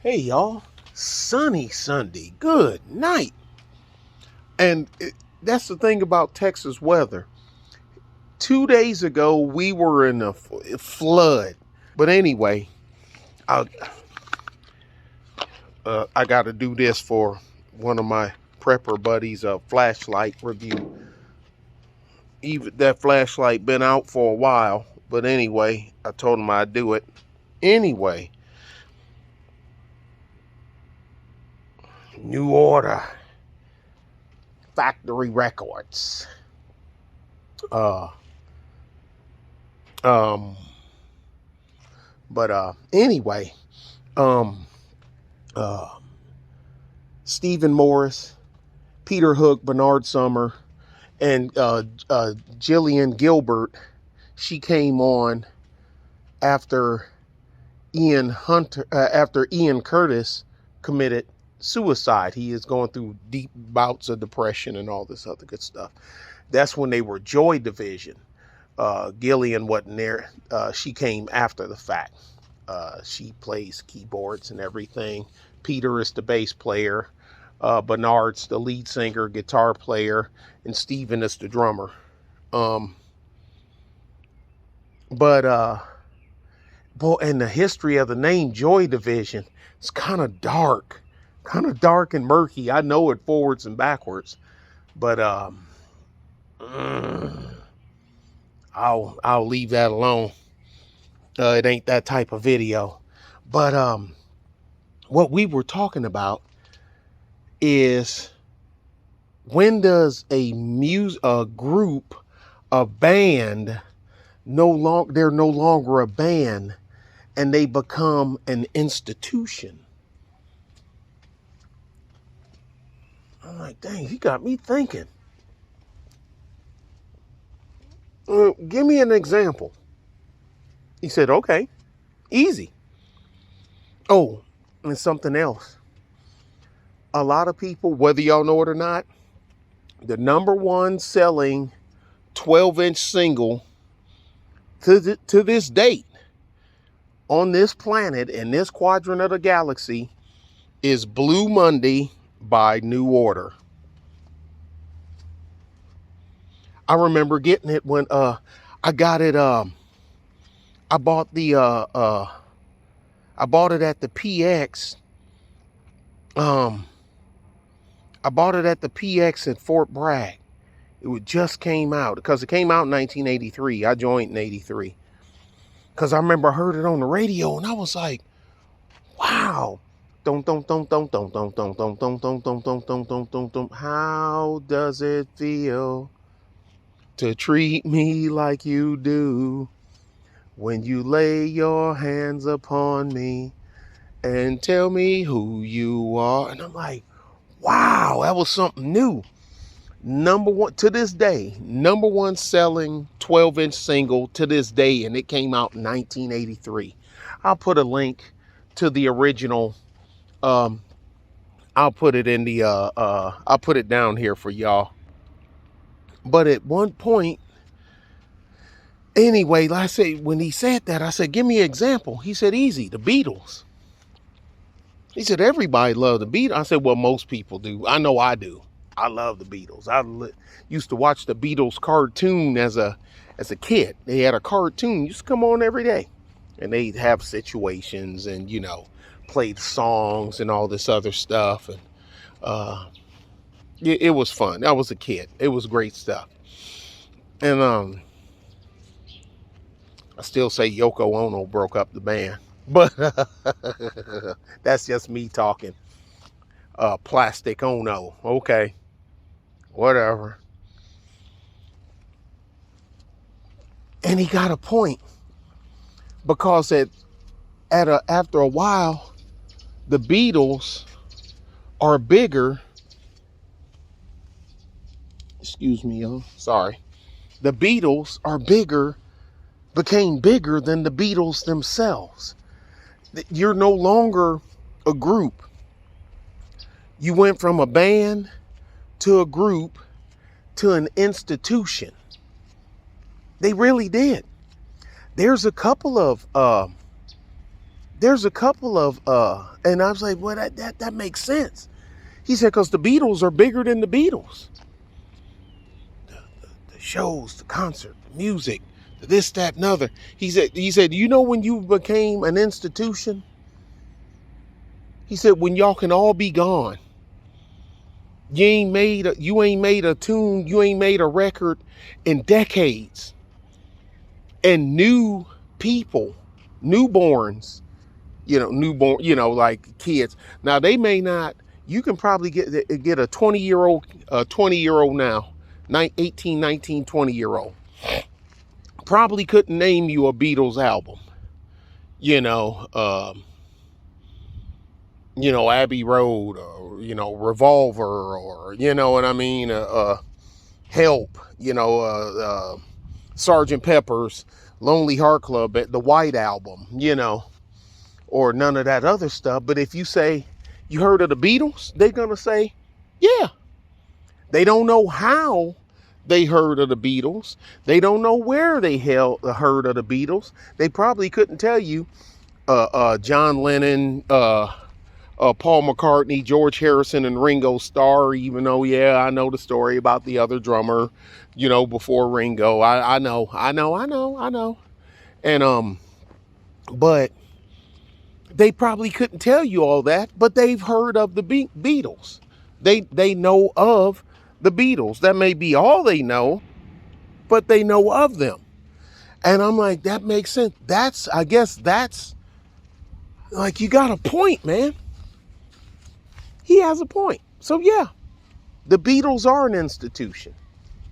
Hey y'all, sunny Sunday, good night. And that's the thing about Texas weather. 2 days ago, we were in a flood. But anyway, I, I got to do this for one of my prepper buddies, a flashlight review. Even that flashlight been out for a while. But anyway, I told him I'd do it. Anyway, New Order, Factory Records. Uh, um, anyway, um, uh, Stephen Morris, Peter Hook, Bernard Summer, and Jillian Gilbert. She came on after after Ian Curtis committed suicide. He is going through deep bouts of depression and all this other good stuff. That's when they were Joy Division. Gillian wasn't there. She came after the fact. She plays keyboards and everything. Peter is the bass player. Bernard's the lead singer, guitar player, and Steven is the drummer. Um, but boy, and the history of the name Joy Division is kind of dark and murky. I know it forwards and backwards, but I'll leave that alone. It ain't that type of video. But what we were talking about is, when does a group, a band, they're no longer a band and they become an institution? I'm like, dang, he got me thinking. Give me an example. He said, okay, easy. Oh, and something else. A lot of people, whether y'all know it or not, the number one selling 12-inch single to this date on this planet, in this quadrant of the galaxy, is Blue Monday by New Order. I remember getting it when I got it. I bought the I bought it at the PX. I bought it at the PX in Fort Bragg. It just came out, because it came out in 1983. I joined in 83. Because I remember I heard it on the radio and I was like, wow. How does it feel to treat me like you do when you lay your hands upon me and tell me who you are? And I'm like, wow, that was something new. Number one to this day, number one selling 12-inch single to this day, and it came out in 1983. I'll put a link to the original. I'll put it in the I'll put it down here for y'all. But at one point, anyway, like I said, when he said that, I said, give me an example. He said, easy, the Beatles. He said, everybody loved the Beatles. I said, well, most people do. I know I do. I love the Beatles. Used to watch the Beatles cartoon as a kid. They had a cartoon, used to come on every day. And they'd have situations and, play the songs and all this other stuff. And it was fun. I was a kid. It was great stuff. And I still say Yoko Ono broke up the band. But that's just me talking. Plastic Ono. Okay. Whatever. And he got a point, because after a while, the Beatles are bigger. Excuse me, y'all. Sorry. The Beatles became bigger than the Beatles themselves. You're no longer a group. You went from a band to a group to an institution. They really did. There's a couple of there's a couple of and I was like, well, that makes sense. He said, because the Beatles are bigger than the Beatles. The shows, the concert, the music, the this, that, and other. He said, you know when you became an institution? He said, when y'all can all be gone. You ain't made a tune, you ain't made a record in decades. And new people, newborns, like kids. Now they may not, you can probably get a 20-year-old now, 18, 19, 20-year-old. Probably couldn't name you a Beatles album. Abbey Road, or, Revolver, or, you know what I mean? Help, Sgt. Pepper's Lonely Heart Club, the White Album, or none of that other stuff. But if you say, you heard of the Beatles? They're going to say, yeah. They don't know how they heard of the Beatles. They don't know where they heard of the Beatles. They probably couldn't tell you John Lennon, Paul McCartney, George Harrison, and Ringo Starr, even though, yeah, I know the story about the other drummer, before Ringo. I know. And, but they probably couldn't tell you all that, but they've heard of the Beatles. They know of the Beatles. That may be all they know, but they know of them. And I'm like, that makes sense. I guess that's like, you got a point, man. He has a point. So yeah, the Beatles are an institution.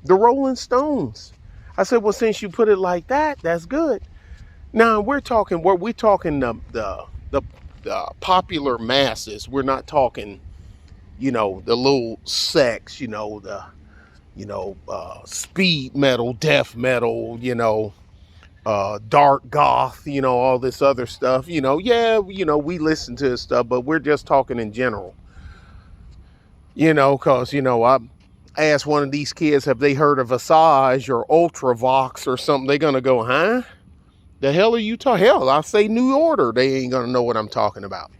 The Rolling Stones. I said, well, since you put it like that, that's good. Now we're talking the popular masses. We're not talking, the little sects, speed metal, death metal, dark goth, all this other stuff. We listen to this stuff, but we're just talking in general. Because, I asked one of these kids, have they heard of Visage or Ultravox or something? They're going to go, huh? The hell are you talking? Hell, I say New Order. They ain't going to know what I'm talking about.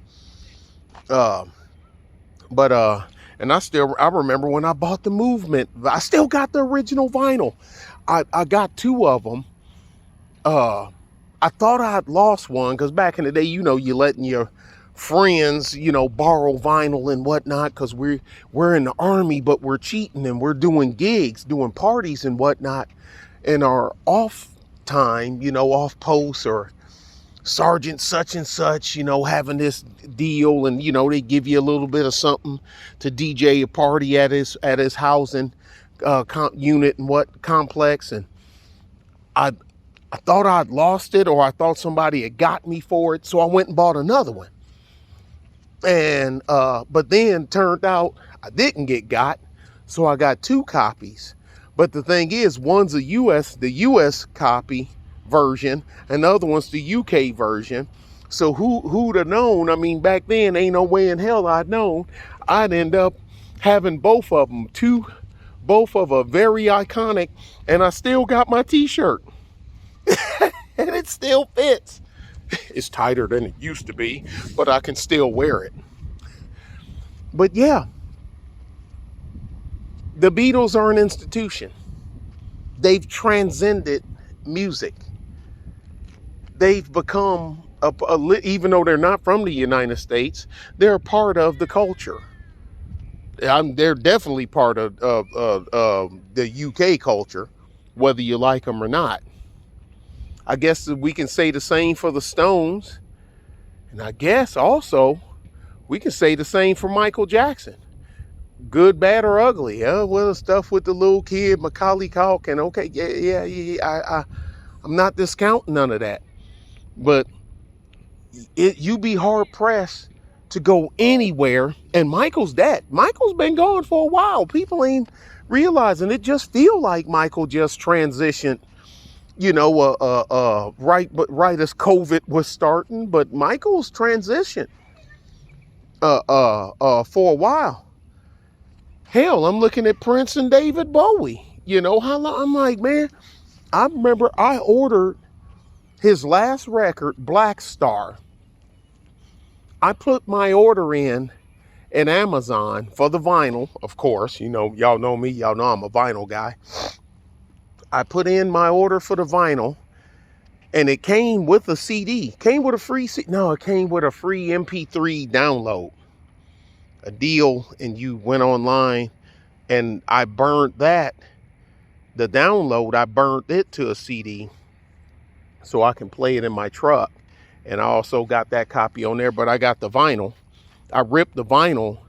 And I remember when I bought the Movement, I still got the original vinyl. I got two of them. I thought I'd lost one because back in the day, you letting your friends, borrow vinyl and whatnot because we're in the Army, but we're cheating and we're doing gigs, doing parties and whatnot in our off time, off post, or Sergeant such and such, having this deal, and they give you a little bit of something to DJ a party at his housing unit and complex. And I thought I'd lost it, or I thought somebody had got me for it, so I went and bought another one. And but then turned out I didn't get got, so I got two copies. But the thing is, one's the US copy version, and the other one's the UK version. So who'd have known? I mean, back then, ain't no way in hell I'd known I'd end up having both of them, both of a very iconic, and I still got my t-shirt. And it still fits. It's tighter than it used to be, but I can still wear it. But yeah, the Beatles are an institution. They've transcended music. They've become, even though they're not from the United States, they're a part of the culture. They're definitely part of the UK culture, whether you like them or not. I guess we can say the same for the Stones. And I guess also we can say the same for Michael Jackson. Good, bad, or ugly. Well, stuff with the little kid, Macaulay Culkin. Okay, yeah. I'm not discounting none of that. But you be hard pressed to go anywhere. And Michael's dead. Michael's been gone for a while. People ain't realizing it. Just feel like Michael just transitioned, right as COVID was starting. But Michael's transitioned for a while. Hell, I'm looking at Prince and David Bowie. How long? I'm like, man, I remember I ordered his last record, Black Star, I put my order in Amazon for the vinyl, of course. You know, y'all know me. Y'all know I'm a vinyl guy. I put in my order for the vinyl, and it came with a CD. Came with a free CD. No, it came with a free MP3 download. A deal, and you went online, and I burned that. The download, I burned it to a CD so I can play it in my truck. And I also got that copy on there, but I got the vinyl. I ripped the vinyl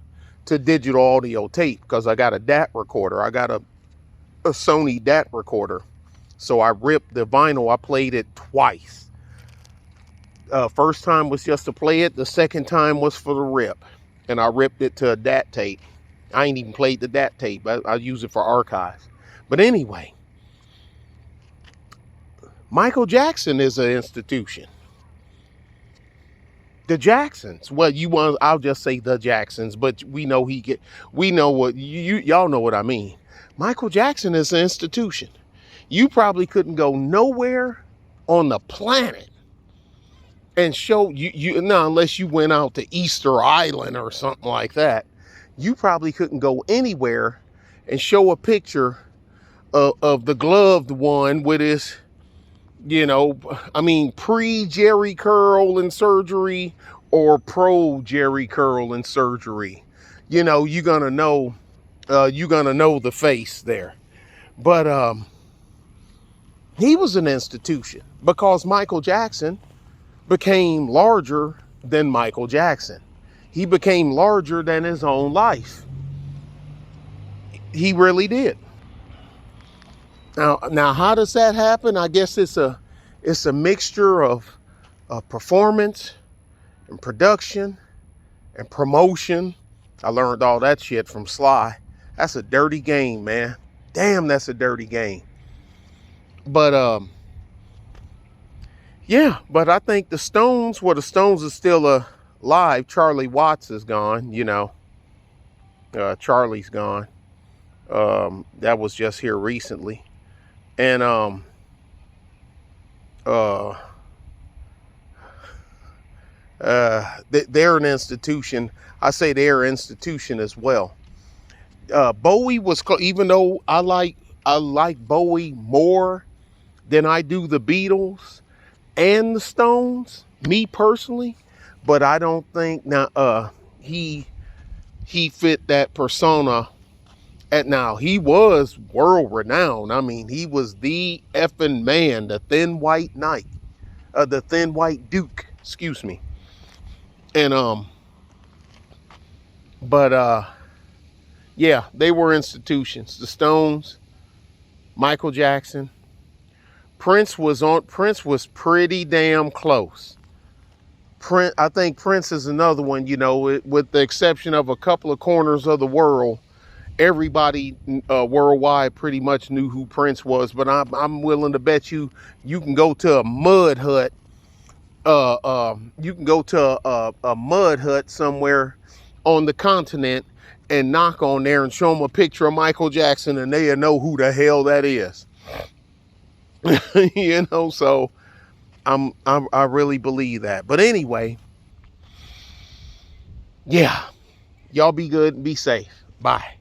to digital audio tape because I got a DAT recorder. I got a Sony DAT recorder. So I ripped the vinyl. I played it twice. First time was just to play it. The second time was for the rip. And I ripped it to a DAT tape. I ain't even played the DAT tape. I use it for archives. But anyway, Michael Jackson is an institution. The Jacksons. Well, I'll just say the Jacksons, but we know we know what y'all know what I mean. Michael Jackson is an institution. You probably couldn't go nowhere on the planet and show now, unless you went out to Easter Island or something like that. You probably couldn't go anywhere and show a picture of the gloved one with his, pre Jerry curl and surgery or pro Jerry curl and surgery. You're gonna know the face there. But he was an institution because Michael Jackson became larger than Michael Jackson. He became larger than his own life. He really did. Now, how does that happen? I guess it's a mixture of performance and production and promotion. I learned all that shit from Sly. That's a dirty game, man. Damn, that's a dirty game. But yeah, but I think the Stones are still alive. Charlie Watts is gone, Charlie's gone. That was just here recently. And they're an institution. I say they're an institution as well. Bowie was, even though I like Bowie more than I do the Beatles and the Stones, me personally, but I don't think he fit that persona. Now, he was world renowned. I mean, he was the effing man, the Thin White Knight, the Thin White Duke, excuse me. And yeah, they were institutions. The Stones, Michael Jackson, Prince was pretty damn close. I think Prince is another one, with the exception of a couple of corners of the world. Everybody worldwide pretty much knew who Prince was, but I'm willing to bet you can go to a mud hut. You can go to a mud hut somewhere on the continent and knock on there and show them a picture of Michael Jackson, and they'll know who the hell that is. So I really believe that. But anyway, yeah, y'all be good and be safe. Bye.